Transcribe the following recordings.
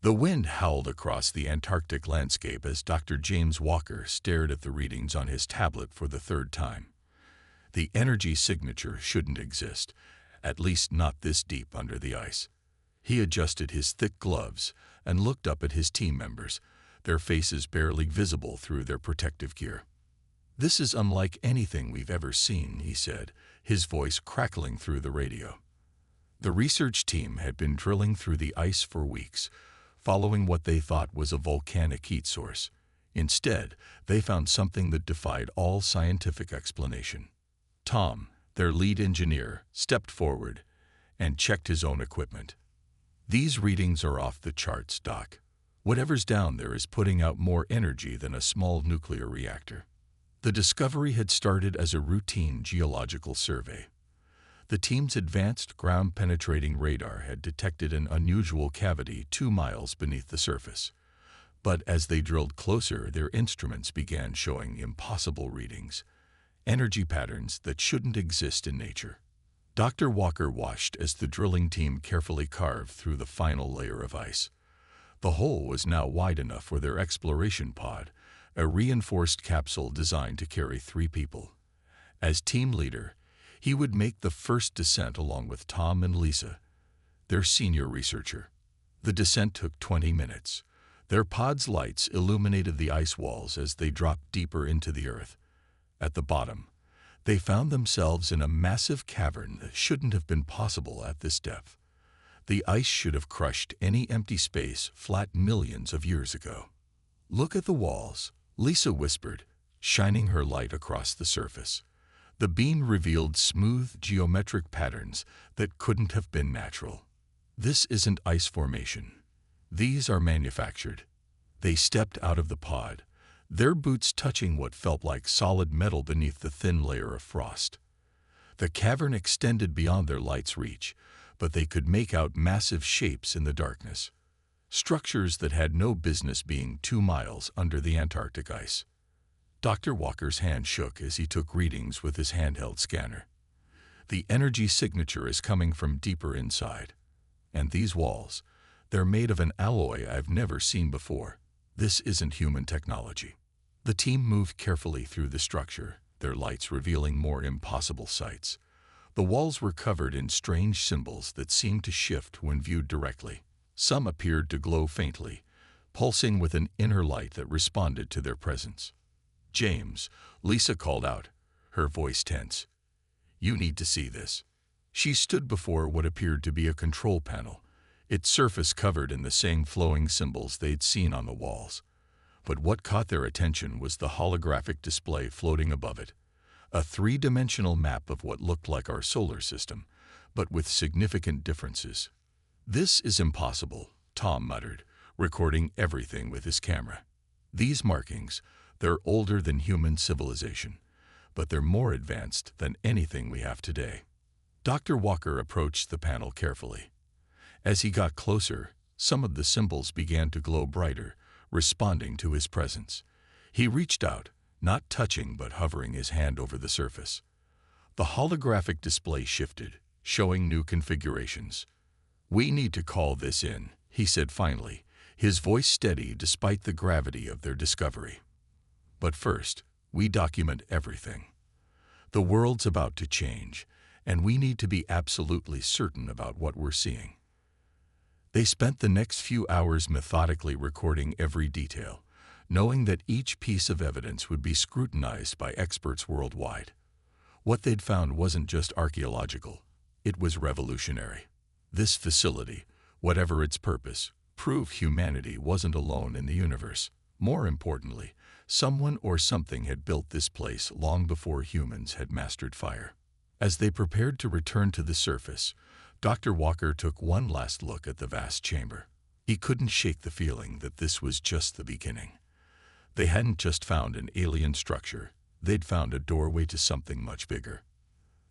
The wind howled across the Antarctic landscape as Dr. James Walker stared at the readings on his tablet for the third time. The energy signature shouldn't exist, at least not this deep under the ice. He adjusted his thick gloves and looked up at his team members, their faces barely visible through their protective gear. "This is unlike anything we've ever seen," he said, his voice crackling through the radio. The research team had been drilling through the ice for weeks, following what they thought was a volcanic heat source. Instead, they found something that defied all scientific explanation. Tom, their lead engineer, stepped forward and checked his own equipment. "These readings are off the charts, Doc. Whatever's down there is putting out more energy than a small nuclear reactor." The discovery had started as a routine geological survey. The team's advanced ground-penetrating radar had detected an unusual cavity 2 miles beneath the surface. But as they drilled closer, their instruments began showing impossible readings, energy patterns that shouldn't exist in nature. Dr. Walker watched as the drilling team carefully carved through the final layer of ice. The hole was now wide enough for their exploration pod, a reinforced capsule designed to carry 3 people. As team leader, he would make the first descent along with Tom and Lisa, their senior researcher. The descent took 20 minutes. Their pod's lights illuminated the ice walls as they dropped deeper into the earth. At the bottom, they found themselves in a massive cavern that shouldn't have been possible at this depth. The ice should have crushed any empty space flat millions of years ago. "Look at the walls," Lisa whispered, shining her light across the surface. The beam revealed smooth geometric patterns that couldn't have been natural. "This isn't ice formation. These are manufactured." They stepped out of the pod, their boots touching what felt like solid metal beneath the thin layer of frost. The cavern extended beyond their light's reach, but they could make out massive shapes in the darkness, structures that had no business being 2 miles under the Antarctic ice. Dr. Walker's hand shook as he took readings with his handheld scanner. "The energy signature is coming from deeper inside. And these walls, they're made of an alloy I've never seen before. This isn't human technology." The team moved carefully through the structure, their lights revealing more impossible sights. The walls were covered in strange symbols that seemed to shift when viewed directly. Some appeared to glow faintly, pulsing with an inner light that responded to their presence. "James," Lisa called out, her voice tense. "You need to see this." She stood before what appeared to be a control panel, its surface covered in the same flowing symbols they'd seen on the walls. But what caught their attention was the holographic display floating above it, a 3-dimensional map of what looked like our solar system, but with significant differences. "This is impossible," Tom muttered, recording everything with his camera. "These markings, they're older than human civilization, but they're more advanced than anything we have today." Dr. Walker approached the panel carefully. As he got closer, some of the symbols began to glow brighter, responding to his presence. He reached out, not touching but hovering his hand over the surface. The holographic display shifted, showing new configurations. "We need to call this in," he said finally, his voice steady despite the gravity of their discovery. "But first, we document everything. The world's about to change, and we need to be absolutely certain about what we're seeing." They spent the next few hours methodically recording every detail, knowing that each piece of evidence would be scrutinized by experts worldwide. What they'd found wasn't just archaeological, it was revolutionary. This facility, whatever its purpose, proved humanity wasn't alone in the universe. More importantly, someone or something had built this place long before humans had mastered fire. As they prepared to return to the surface, Dr. Walker took one last look at the vast chamber. He couldn't shake the feeling that this was just the beginning. They hadn't just found an alien structure, they'd found a doorway to something much bigger.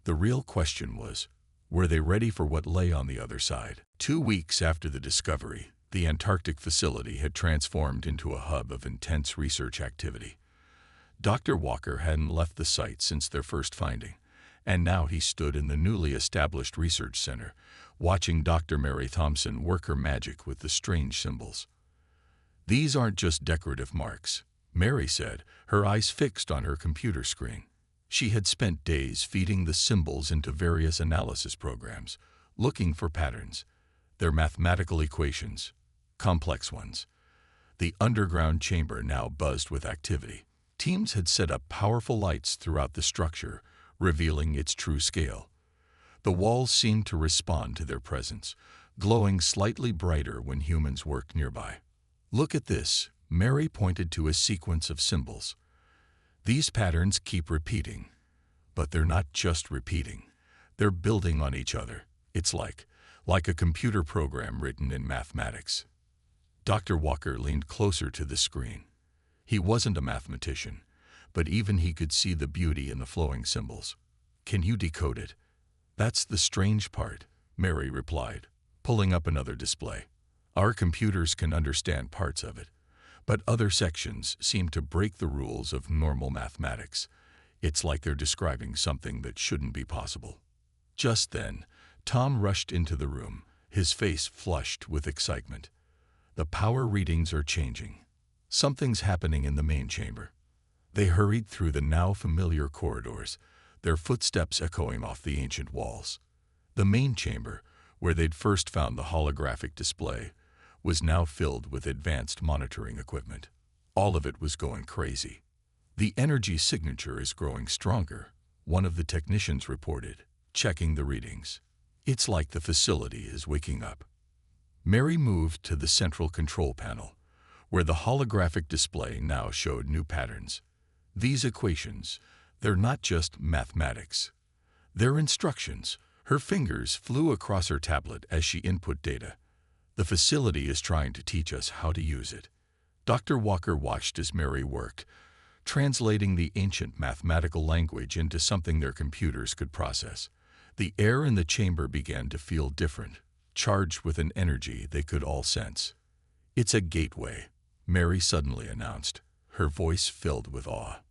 The real question was, were they ready for what lay on the other side? 2 weeks after the discovery, the Antarctic facility had transformed into a hub of intense research activity. Dr. Walker hadn't left the site since their first finding, And now he stood in the newly established research center, watching Dr. Mary Thompson work her magic with the strange symbols. "These aren't just decorative marks," Mary said, her eyes fixed on her computer screen. She had spent days feeding the symbols into various analysis programs, looking for patterns. They're mathematical equations, complex ones. The underground chamber now buzzed with activity. Teams had set up powerful lights throughout the structure, revealing its true scale. The walls seemed to respond to their presence, glowing slightly brighter when humans worked nearby. "Look at this," Mary pointed to a sequence of symbols. "These patterns keep repeating. But they're not just repeating. They're building on each other. It's like a computer program written in mathematics." Dr. Walker leaned closer to the screen. He wasn't a mathematician, but even he could see the beauty in the flowing symbols. "Can you decode it?" "That's the strange part," Mary replied, pulling up another display. "Our computers can understand parts of it, but other sections seem to break the rules of normal mathematics. It's like they're describing something that shouldn't be possible." Just then, Tom rushed into the room, his face flushed with excitement. "The power readings are changing. Something's happening in the main chamber." They hurried through the now familiar corridors, their footsteps echoing off the ancient walls. The main chamber, where they'd first found the holographic display, was now filled with advanced monitoring equipment. All of it was going crazy. "The energy signature is growing stronger," one of the technicians reported, checking the readings. "It's like the facility is waking up." Mary moved to the central control panel, where the holographic display now showed new patterns. "These equations, they're not just mathematics. They're instructions." Her fingers flew across her tablet as she input data. "The facility is trying to teach us how to use it." Dr. Walker watched as Mary worked, translating the ancient mathematical language into something their computers could process. The air in the chamber began to feel different, charged with an energy they could all sense. "It's a gateway," Mary suddenly announced, her voice filled with awe.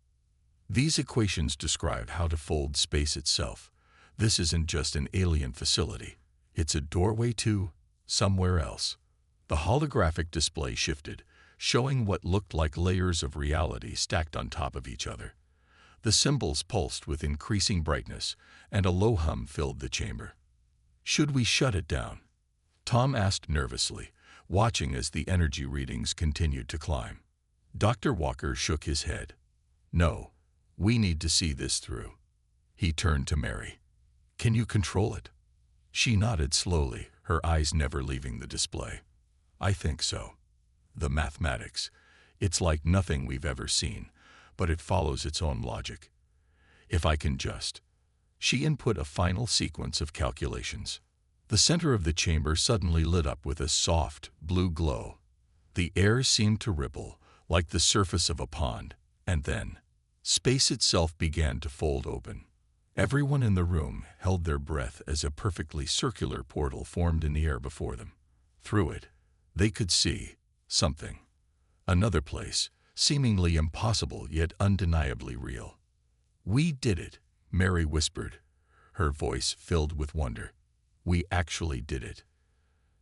"These equations describe how to fold space itself. This isn't just an alien facility. It's a doorway to somewhere else." The holographic display shifted, showing what looked like layers of reality stacked on top of each other. The symbols pulsed with increasing brightness, and a low hum filled the chamber. "Should we shut it down?" Tom asked nervously, watching as the energy readings continued to climb. Dr. Walker shook his head. "No, we need to see this through." He turned to Mary. "Can you control it?" She nodded slowly, her eyes never leaving the display. "I think so. The mathematics, it's like nothing we've ever seen, but it follows its own logic. If I can just..." She input a final sequence of calculations. The center of the chamber suddenly lit up with a soft, blue glow. The air seemed to ripple, like the surface of a pond, and then, space itself began to fold open. Everyone in the room held their breath as a perfectly circular portal formed in the air before them. Through it, they could see something. Another place, seemingly impossible yet undeniably real. "We did it," Mary whispered, her voice filled with wonder. "We actually did it."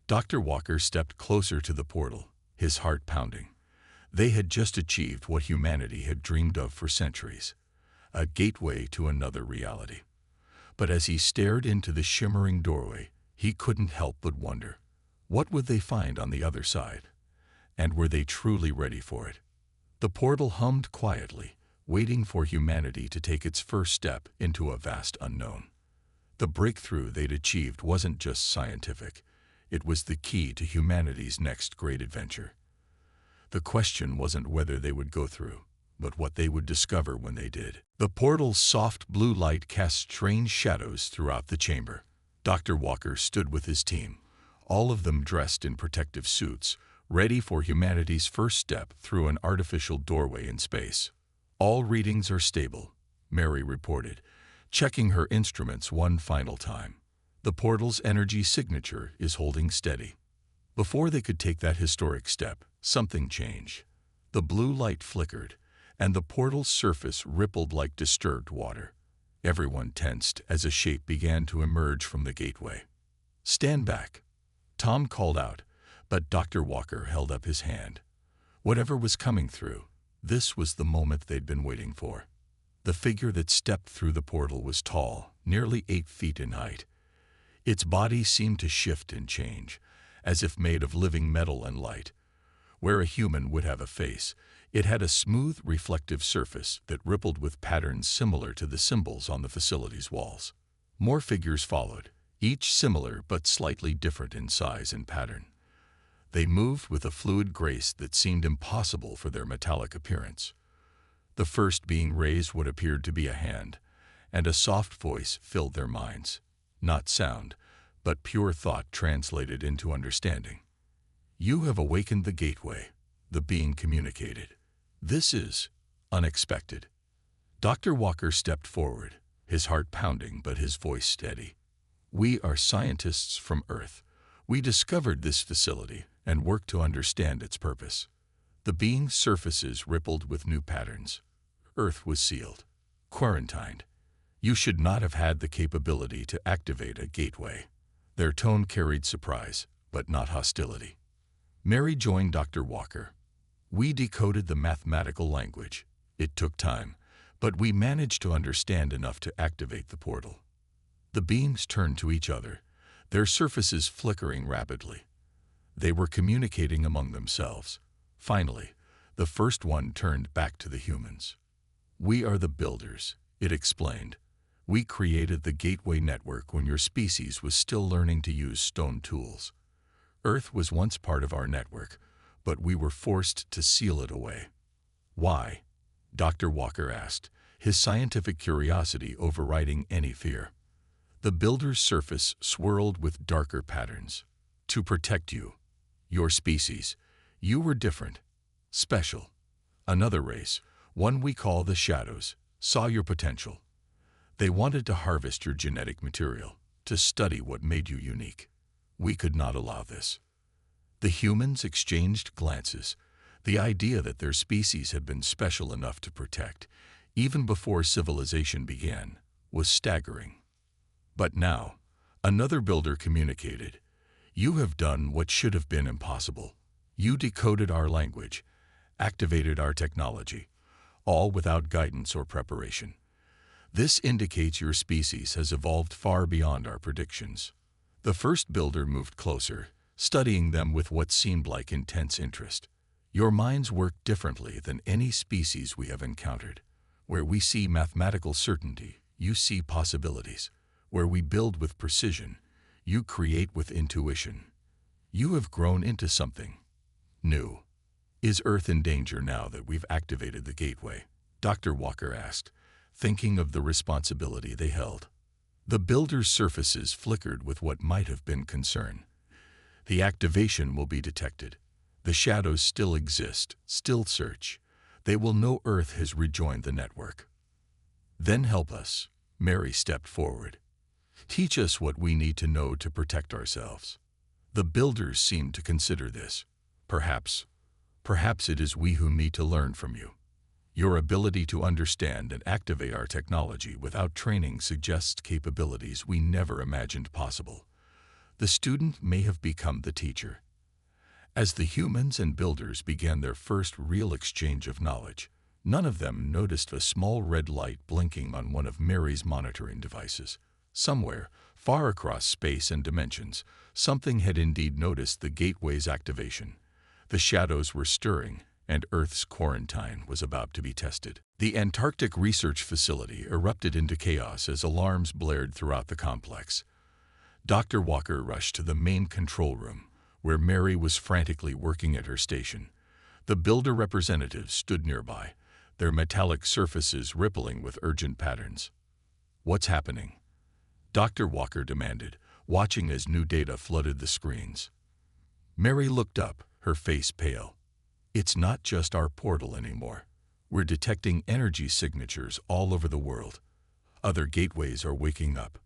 Dr. Walker stepped closer to the portal, his heart pounding. They had just achieved what humanity had dreamed of for centuries, a gateway to another reality. But as he stared into the shimmering doorway, he couldn't help but wonder, what would they find on the other side? And were they truly ready for it? The portal hummed quietly, waiting for humanity to take its first step into a vast unknown. The breakthrough they'd achieved wasn't just scientific. It was the key to humanity's next great adventure. The question wasn't whether they would go through, but what they would discover when they did. The portal's soft blue light cast strange shadows throughout the chamber. Dr. Walker stood with his team, all of them dressed in protective suits, ready for humanity's first step through an artificial doorway in space. "All readings are stable," Mary reported, checking her instruments one final time. "The portal's energy signature is holding steady." Before they could take that historic step, something changed. The blue light flickered, and the portal's surface rippled like disturbed water. Everyone tensed as a shape began to emerge from the gateway. "Stand back," Tom called out, but Dr. Walker held up his hand. Whatever was coming through, this was the moment they'd been waiting for. The figure that stepped through the portal was tall, nearly 8 feet in height. Its body seemed to shift and change, as if made of living metal and light. Where a human would have a face, it had a smooth, reflective surface that rippled with patterns similar to the symbols on the facility's walls. More figures followed, each similar but slightly different in size and pattern. They moved with a fluid grace that seemed impossible for their metallic appearance. The first being raised what appeared to be a hand, and a soft voice filled their minds. Not sound, but pure thought translated into understanding. "You have awakened the gateway," the being communicated. "This is unexpected." Dr. Walker stepped forward, his heart pounding but his voice steady. "We are scientists from Earth. We discovered this facility and worked to understand its purpose." The being's surfaces rippled with new patterns. Earth was sealed, quarantined. You should not have had the capability to activate a gateway. Their tone carried surprise, but not hostility. Mary joined Dr. Walker. "We decoded the mathematical language. It took time, but we managed to understand enough to activate the portal." The beings turned to each other, their surfaces flickering rapidly. They were communicating among themselves. Finally, the first one turned back to the humans. "We are the builders," it explained. "We created the gateway network when your species was still learning to use stone tools. Earth was once part of our network, but we were forced to seal it away." "Why?" Dr. Walker asked, his scientific curiosity overriding any fear. The builder's surface swirled with darker patterns. "To protect you. Your species. You were different. Special. Another race, one we call the Shadows, saw your potential. They wanted to harvest your genetic material, to study what made you unique. We could not allow this." The humans exchanged glances. The idea that their species had been special enough to protect, even before civilization began, was staggering. But now, another builder communicated. "You have done what should have been impossible. You decoded our language, activated our technology, all without guidance or preparation. This indicates your species has evolved far beyond our predictions." The first builder moved closer, studying them with what seemed like intense interest. "Your minds work differently than any species we have encountered. Where we see mathematical certainty, you see possibilities. Where we build with precision, you create with intuition. You have grown into something new." "Is Earth in danger now that we've activated the gateway?" Dr. Walker asked, thinking of the responsibility they held. The builder's surfaces flickered with what might have been concern. "The activation will be detected. The shadows still exist, still search. They will know Earth has rejoined the network." "Then help us." Mary stepped forward. "Teach us what we need to know to protect ourselves." The builders seemed to consider this. Perhaps it is we who need to learn from you. Your ability to understand and activate our technology without training suggests capabilities we never imagined possible." The student may have become the teacher. As the humans and builders began their first real exchange of knowledge, none of them noticed a small red light blinking on one of Mary's monitoring devices. Somewhere, far across space and dimensions, something had indeed noticed the gateway's activation. The shadows were stirring, and Earth's quarantine was about to be tested. The Antarctic research facility erupted into chaos as alarms blared throughout the complex. Dr. Walker rushed to the main control room, where Mary was frantically working at her station. The builder representatives stood nearby, their metallic surfaces rippling with urgent patterns. "What's happening?" Dr. Walker demanded, watching as new data flooded the screens. Mary looked up, her face pale. "It's not just our portal anymore. We're detecting energy signatures all over the world. Other gateways are waking up."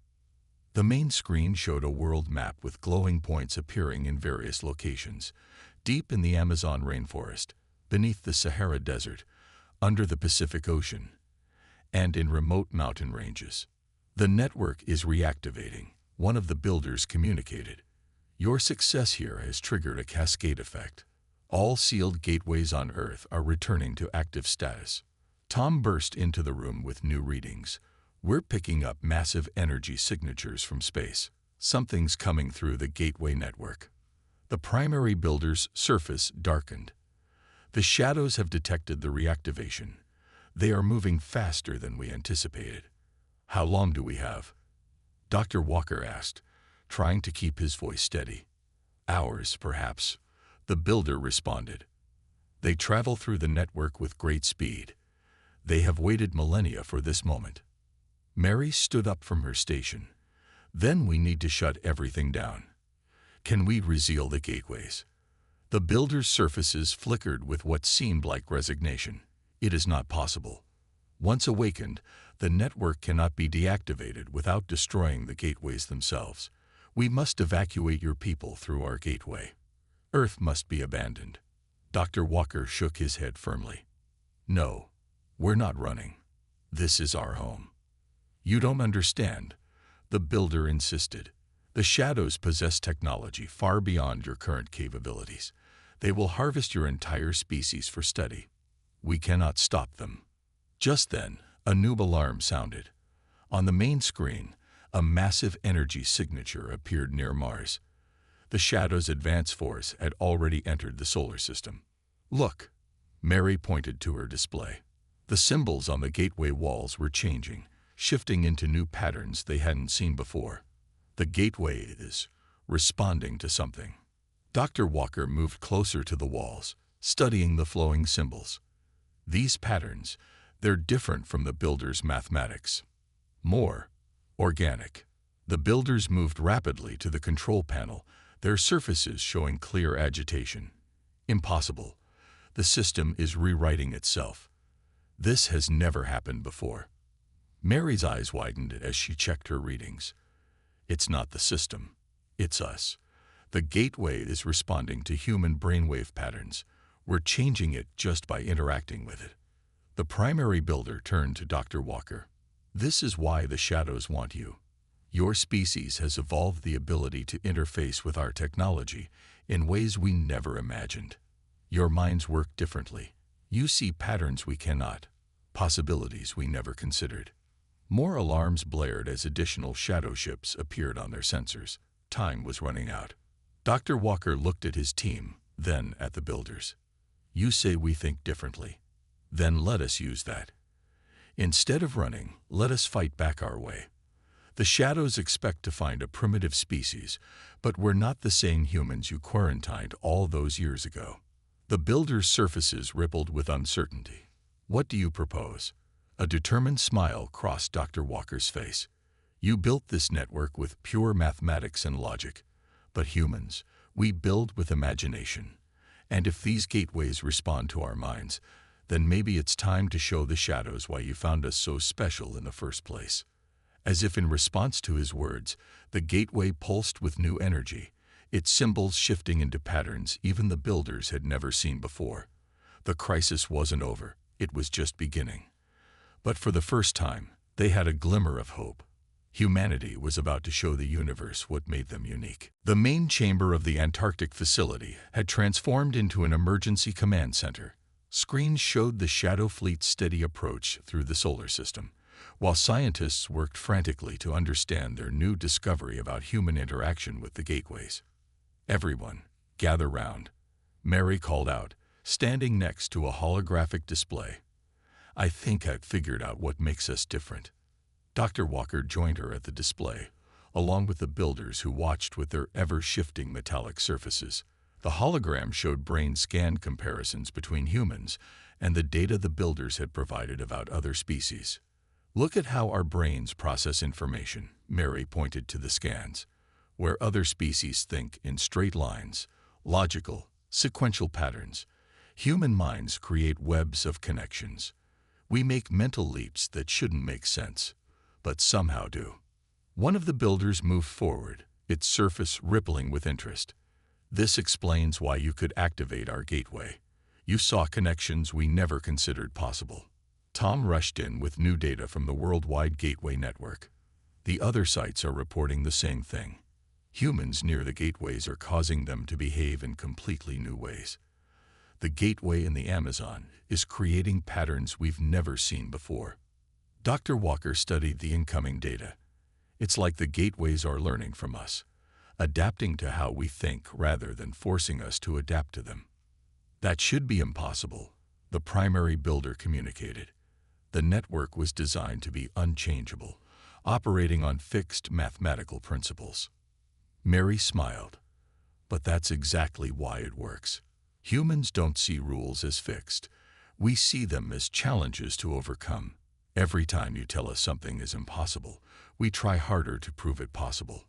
The main screen showed a world map with glowing points appearing in various locations, deep in the Amazon rainforest, beneath the Sahara Desert, under the Pacific Ocean. and in remote mountain ranges. The network is reactivating, one of the builders communicated. Your success here has triggered a cascade effect. All sealed gateways on Earth are returning to active status. Tom burst into the room with new readings. We're picking up massive energy signatures from space. Something's coming through the gateway network. The primary builder's surface darkened. The shadows have detected the reactivation. They are moving faster than we anticipated. How long do we have? Dr. Walker asked, trying to keep his voice steady. Hours, perhaps, the builder responded. They travel through the network with great speed. They have waited millennia for this moment. Mary stood up from her station. Then we need to shut everything down. Can we reseal the gateways? The builder's surfaces flickered with what seemed like resignation. It is not possible. Once awakened, the network cannot be deactivated without destroying the gateways themselves. We must evacuate your people through our gateway. Earth must be abandoned. Dr. Walker shook his head firmly. No, we're not running. This is our home. You don't understand, the builder insisted. The shadows possess technology far beyond your current capabilities. They will harvest your entire species for study. We cannot stop them. Just then, a new alarm sounded. On the main screen, a massive energy signature appeared near Mars. The shadow's advance force had already entered the solar system. Look, Mary pointed to her display. The symbols on the gateway walls were changing, shifting into new patterns they hadn't seen before. The gateway is responding to something. Dr. Walker moved closer to the walls, studying the flowing symbols. These patterns, they're different from the builder's mathematics. More organic. The builders moved rapidly to the control panel, their surfaces showing clear agitation. Impossible. The system is rewriting itself. This has never happened before. Mary's eyes widened as she checked her readings. It's not the system. It's us. The gateway is responding to human brainwave patterns. We're changing it just by interacting with it. The primary builder turned to Dr. Walker. This is why the shadows want you. Your species has evolved the ability to interface with our technology in ways we never imagined. Your minds work differently. You see patterns we cannot, possibilities we never considered. More alarms blared as additional shadow ships appeared on their sensors. Time was running out. Dr. Walker looked at his team, then at the builders. You say we think differently. Then let us use that. Instead of running, let us fight back our way. The shadows expect to find a primitive species, but we're not the same humans you quarantined all those years ago. The builders' surfaces rippled with uncertainty. What do you propose? A determined smile crossed Dr. Walker's face. You built this network with pure mathematics and logic. But humans, we build with imagination. And if these gateways respond to our minds, then maybe it's time to show the shadows why you found us so special in the first place. As if in response to his words, the gateway pulsed with new energy, its symbols shifting into patterns even the builders had never seen before. The crisis wasn't over, it was just beginning. But for the first time, they had a glimmer of hope. Humanity was about to show the universe what made them unique. The main chamber of the Antarctic facility had transformed into an emergency command center. Screens showed the Shadow Fleet's steady approach through the solar system, while scientists worked frantically to understand their new discovery about human interaction with the gateways. Everyone, gather round, Mary called out, standing next to a holographic display. I think I've figured out what makes us different. Dr. Walker joined her at the display, along with the builders who watched with their ever-shifting metallic surfaces. The hologram showed brain scan comparisons between humans and the data the builders had provided about other species. Look at how our brains process information, Mary pointed to the scans. Where other species think in straight lines, logical, sequential patterns, human minds create webs of connections. We make mental leaps that shouldn't make sense, but somehow do. One of the builders moved forward, its surface rippling with interest. This explains why you could activate our gateway. You saw connections we never considered possible. Tom rushed in with new data from the worldwide gateway network. The other sites are reporting the same thing. Humans near the gateways are causing them to behave in completely new ways. The gateway in the Amazon is creating patterns we've never seen before. Dr. Walker studied the incoming data. It's like the gateways are learning from us, adapting to how we think rather than forcing us to adapt to them. That should be impossible, the primary builder communicated. The network was designed to be unchangeable, operating on fixed mathematical principles. Mary smiled. But that's exactly why it works. Humans don't see rules as fixed. We see them as challenges to overcome. Every time you tell us something is impossible, we try harder to prove it possible.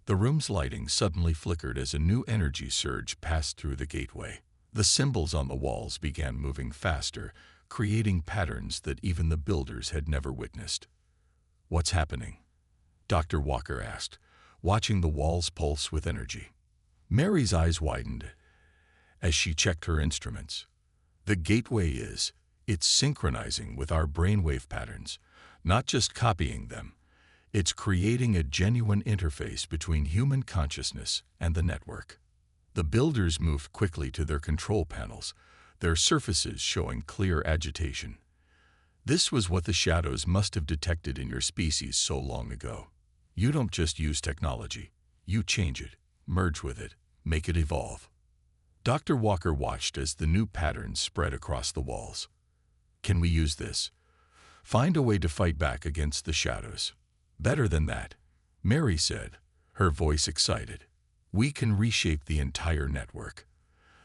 The room's lighting suddenly flickered as a new energy surge passed through the gateway. The symbols on the walls began moving faster, creating patterns that even the builders had never witnessed. "What's happening?" Dr. Walker asked, watching the walls pulse with energy. Mary's eyes widened as she checked her instruments. The gateway it's synchronizing with our brainwave patterns, not just copying them. It's creating a genuine interface between human consciousness and the network. The builders moved quickly to their control panels, their surfaces showing clear agitation. This was what the shadows must have detected in your species so long ago. You don't just use technology. You change it, merge with it, make it evolve. Dr. Walker watched as the new patterns spread across the walls. "Can we use this? Find a way to fight back against the shadows." "Better than that," Mary said, her voice excited. "We can reshape the entire network.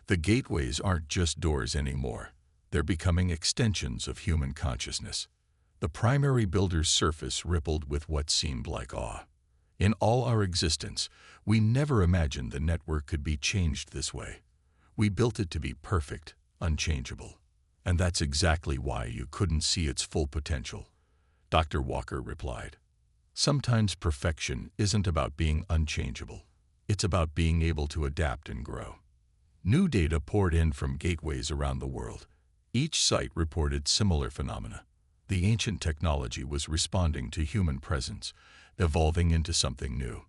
The gateways aren't just doors anymore. They're becoming extensions of human consciousness." The primary builder's surface rippled with what seemed like awe. In all our existence, we never imagined the network could be changed this way. We built it to be perfect, unchangeable. And that's exactly why you couldn't see its full potential, Dr. Walker replied. Sometimes perfection isn't about being unchangeable. It's about being able to adapt and grow. New data poured in from gateways around the world. Each site reported similar phenomena. The ancient technology was responding to human presence, evolving into something new.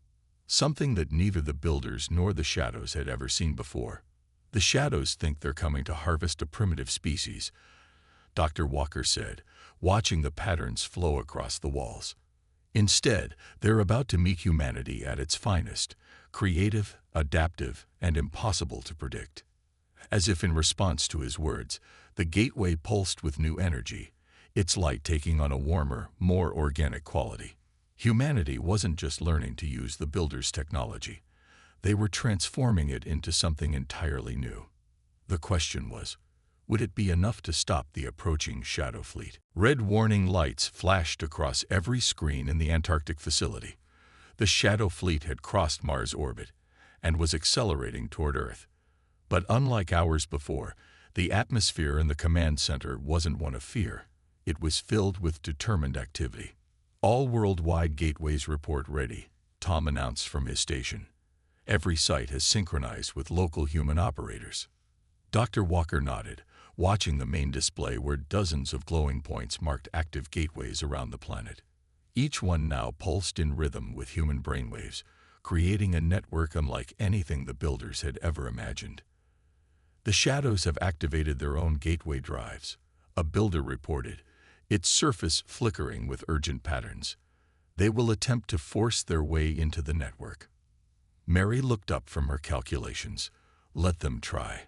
Something that neither the builders nor the shadows had ever seen before. "The shadows think they're coming to harvest a primitive species," Dr. Walker said, watching the patterns flow across the walls. "Instead, they're about to meet humanity at its finest, creative, adaptive, and impossible to predict." As if in response to his words, the gateway pulsed with new energy, its light taking on a warmer, more organic quality. Humanity wasn't just learning to use the builder's technology. They were transforming it into something entirely new. The question was, would it be enough to stop the approaching shadow fleet? Red warning lights flashed across every screen in the Antarctic facility. The shadow fleet had crossed Mars' orbit and was accelerating toward Earth. But unlike hours before, the atmosphere in the command center wasn't one of fear. It was filled with determined activity. "All worldwide gateways report ready," Tom announced from his station. "Every site has synchronized with local human operators." Dr. Walker nodded, watching the main display where dozens of glowing points marked active gateways around the planet. Each one now pulsed in rhythm with human brainwaves, creating a network unlike anything the builders had ever imagined. "The shadows have activated their own gateway drives," a builder reported, its surface flickering with urgent patterns. "They will attempt to force their way into the network." Mary looked up from her calculations. "Let them try.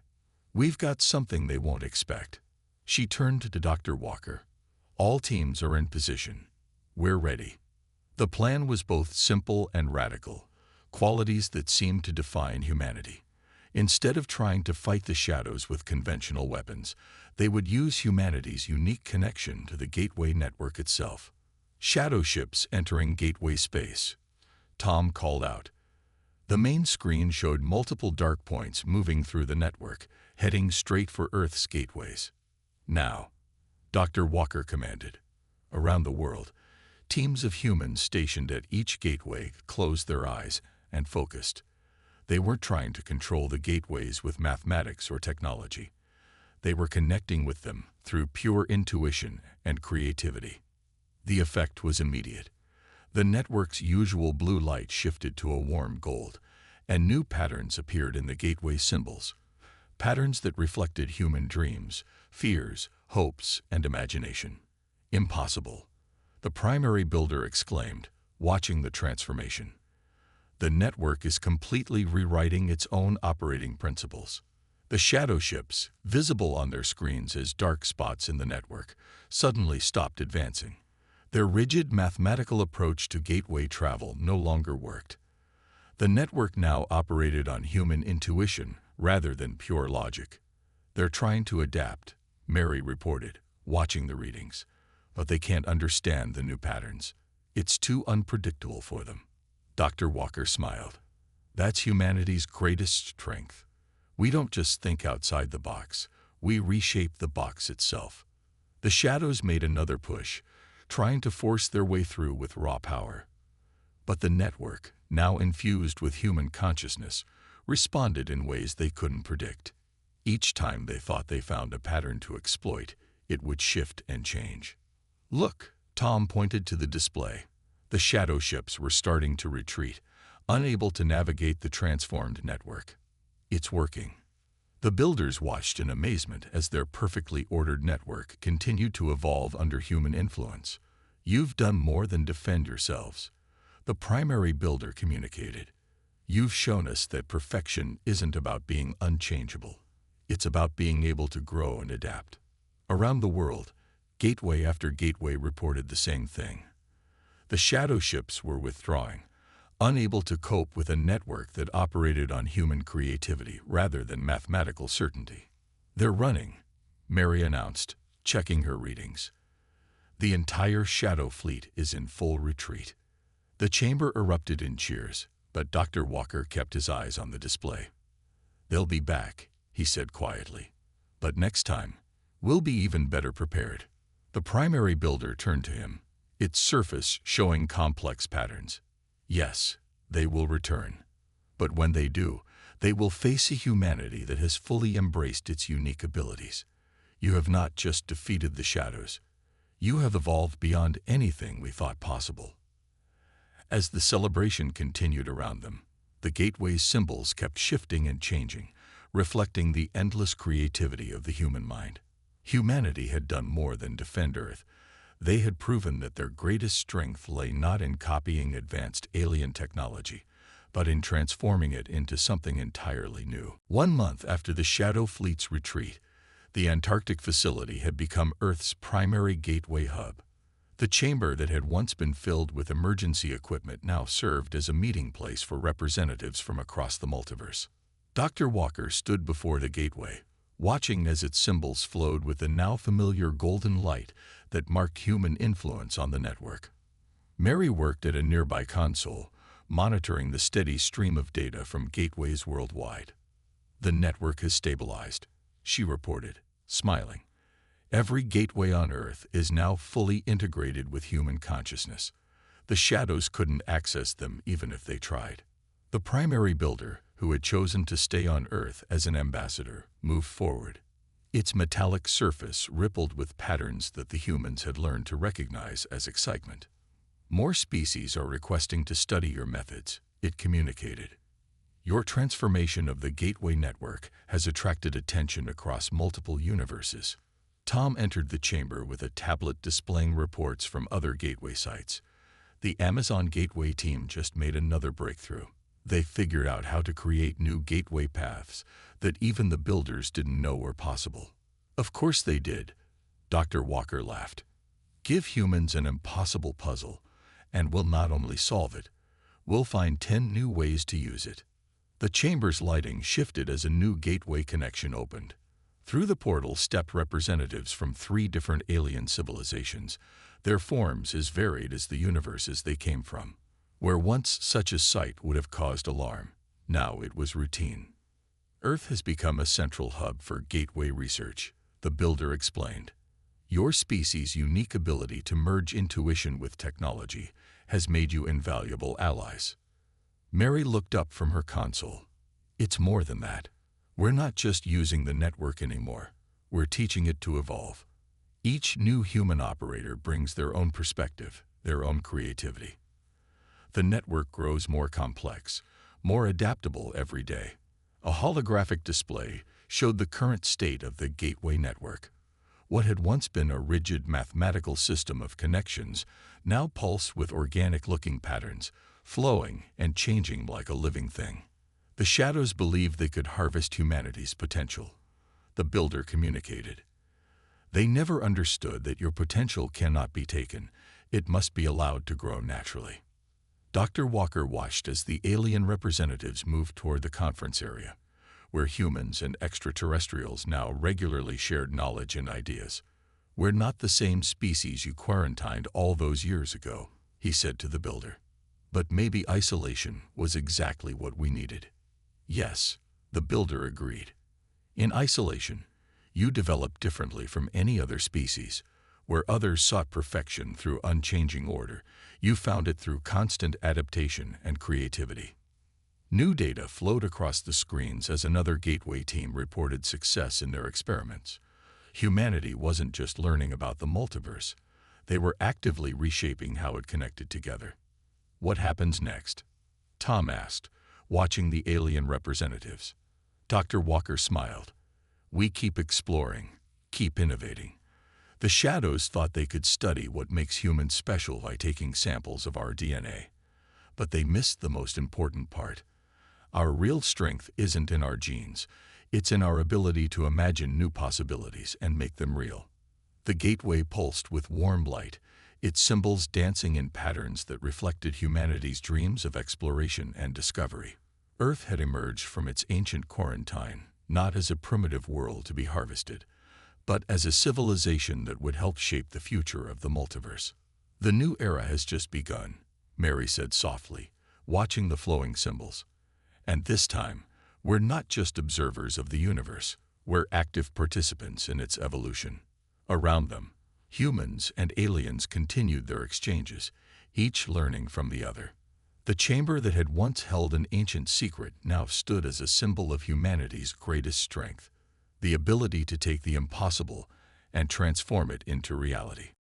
We've got something they won't expect." She turned to Dr. Walker. "All teams are in position. We're ready." The plan was both simple and radical, qualities that seemed to define humanity. Instead of trying to fight the shadows with conventional weapons, they would use humanity's unique connection to the gateway network itself. "Shadow ships entering gateway space," Tom called out. The main screen showed multiple dark points moving through the network, heading straight for Earth's gateways. "Now," Dr. Walker commanded. Around the world, teams of humans stationed at each gateway closed their eyes and focused. They weren't trying to control the gateways with mathematics or technology. They were connecting with them through pure intuition and creativity. The effect was immediate. The network's usual blue light shifted to a warm gold, and new patterns appeared in the gateway symbols, patterns that reflected human dreams, fears, hopes, and imagination. Impossible, the primary builder exclaimed, watching the transformation. The network is completely rewriting its own operating principles. The shadow ships, visible on their screens as dark spots in the network, suddenly stopped advancing. Their rigid mathematical approach to gateway travel no longer worked. The network now operated on human intuition rather than pure logic. They're trying to adapt, Mary reported, watching the readings. But they can't understand the new patterns. It's too unpredictable for them. Dr. Walker smiled. That's humanity's greatest strength. We don't just think outside the box, we reshape the box itself. The shadows made another push, trying to force their way through with raw power. But the network, now infused with human consciousness, responded in ways they couldn't predict. Each time they thought they found a pattern to exploit, it would shift and change. Look, Tom pointed to the display. The shadow ships were starting to retreat, unable to navigate the transformed network. It's working. The builders watched in amazement as their perfectly ordered network continued to evolve under human influence. You've done more than defend yourselves, the primary builder communicated. You've shown us that perfection isn't about being unchangeable. It's about being able to grow and adapt. Around the world, gateway after gateway reported the same thing. The shadow ships were withdrawing, unable to cope with a network that operated on human creativity rather than mathematical certainty. They're running, Mary announced, checking her readings. The entire shadow fleet is in full retreat. The chamber erupted in cheers, but Dr. Walker kept his eyes on the display. They'll be back, he said quietly. But next time, we'll be even better prepared. The primary builder turned to him, its surface showing complex patterns. Yes, they will return. But when they do, they will face a humanity that has fully embraced its unique abilities. You have not just defeated the shadows. You have evolved beyond anything we thought possible. As the celebration continued around them, the gateway's symbols kept shifting and changing, reflecting the endless creativity of the human mind. Humanity had done more than defend Earth. They had proven that their greatest strength lay not in copying advanced alien technology, but in transforming it into something entirely new. 1 month after the Shadow Fleet's retreat, the Antarctic facility had become Earth's primary gateway hub. The chamber that had once been filled with emergency equipment now served as a meeting place for representatives from across the multiverse. Dr. Walker stood before the gateway, watching as its symbols flowed with the now familiar golden light that marked human influence on the network. Mary worked at a nearby console, monitoring the steady stream of data from gateways worldwide. The network has stabilized, she reported, smiling. Every gateway on Earth is now fully integrated with human consciousness. The shadows couldn't access them even if they tried. The primary builder, who had chosen to stay on Earth as an ambassador, moved forward. Its metallic surface rippled with patterns that the humans had learned to recognize as excitement. More species are requesting to study your methods, it communicated. Your transformation of the Gateway Network has attracted attention across multiple universes. Tom entered the chamber with a tablet displaying reports from other gateway sites. The Amazon Gateway team just made another breakthrough. They figured out how to create new gateway paths that even the builders didn't know were possible. Of course they did, Dr. Walker laughed. Give humans an impossible puzzle, and we'll not only solve it, we'll find 10 new ways to use it. The chamber's lighting shifted as a new gateway connection opened. Through the portal stepped representatives from 3 different alien civilizations, their forms as varied as the universes they came from. Where once such a sight would have caused alarm, now it was routine. Earth has become a central hub for gateway research, the builder explained. Your species' unique ability to merge intuition with technology has made you invaluable allies. Mary looked up from her console. It's more than that. We're not just using the network anymore. we're teaching it to evolve. Each new human operator brings their own perspective, their own creativity. The network grows more complex, more adaptable every day. A holographic display showed the current state of the gateway network. What had once been a rigid mathematical system of connections now pulsed with organic-looking patterns, flowing and changing like a living thing. The shadows believed they could harvest humanity's potential. The builder communicated. They never understood that your potential cannot be taken. It must be allowed to grow naturally. Dr. Walker watched as the alien representatives moved toward the conference area, where humans and extraterrestrials now regularly shared knowledge and ideas. "We're not the same species you quarantined all those years ago," he said to the builder. "But maybe isolation was exactly what we needed." "Yes," the builder agreed. "In isolation, you develop differently from any other species. Where others sought perfection through unchanging order, you found it through constant adaptation and creativity." New data flowed across the screens as another gateway team reported success in their experiments. Humanity wasn't just learning about the multiverse. They were actively reshaping how it connected together. "What happens next?" Tom asked, watching the alien representatives. Dr. Walker smiled. "We keep exploring, keep innovating." The shadows thought they could study what makes humans special by taking samples of our DNA. But they missed the most important part. Our real strength isn't in our genes. It's in our ability to imagine new possibilities and make them real. The gateway pulsed with warm light, its symbols dancing in patterns that reflected humanity's dreams of exploration and discovery. Earth had emerged from its ancient quarantine, not as a primitive world to be harvested, but as a civilization that would help shape the future of the multiverse. "The new era has just begun," Mary said softly, watching the flowing symbols. "And this time, we're not just observers of the universe, we're active participants in its evolution." Around them, humans and aliens continued their exchanges, each learning from the other. The chamber that had once held an ancient secret now stood as a symbol of humanity's greatest strength, the ability to take the impossible and transform it into reality.